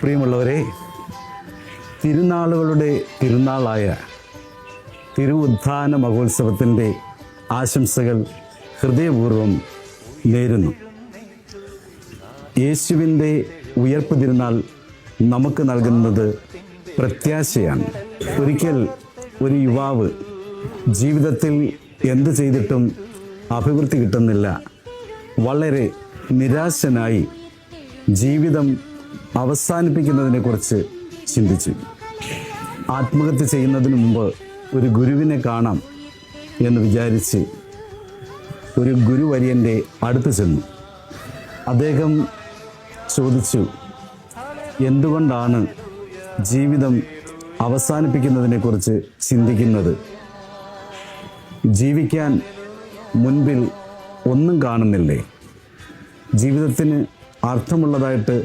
പ്രിയമുള്ളവരെ, തിരുനാളുകളുടെ തിരുനാളായ തിരുവുത്ഥാന മഹോത്സവത്തിൻ്റെ ആശംസകൾ ഹൃദയപൂർവ്വം നേരുന്നു. യേശുവിൻ്റെ ഉയർപ്പ് തിരുനാൾ നമുക്ക് നൽകുന്നത് പ്രത്യാശയാണ്. ഒരിക്കൽ ഒരു യുവാവ് ജീവിതത്തിൽ എന്ത് ചെയ്തിട്ടും അഭിവൃദ്ധി കിട്ടുന്നില്ല, വളരെ നിരാശനായി ജീവിതം അവസാനിപ്പിക്കുന്നതിനെക്കുറിച്ച് ചിന്തിച്ചു. ആത്മഹത്യ ചെയ്യുന്നതിന് മുമ്പ് ഒരു ഗുരുവിനെ കാണാം എന്ന് വിചാരിച്ച് ഒരു ഗുരുവര്യൻ്റെ അടുത്ത് ചെന്നു. അദ്ദേഹം ചോദിച്ചു, എന്തുകൊണ്ടാണ് ജീവിതം അവസാനിപ്പിക്കുന്നതിനെക്കുറിച്ച് ചിന്തിക്കുന്നത്? ജീവിക്കാൻ മുൻപിൽ ഒന്നും കാണുന്നില്ലേ? ജീവിതത്തിന് അർത്ഥമുള്ളതായിട്ട്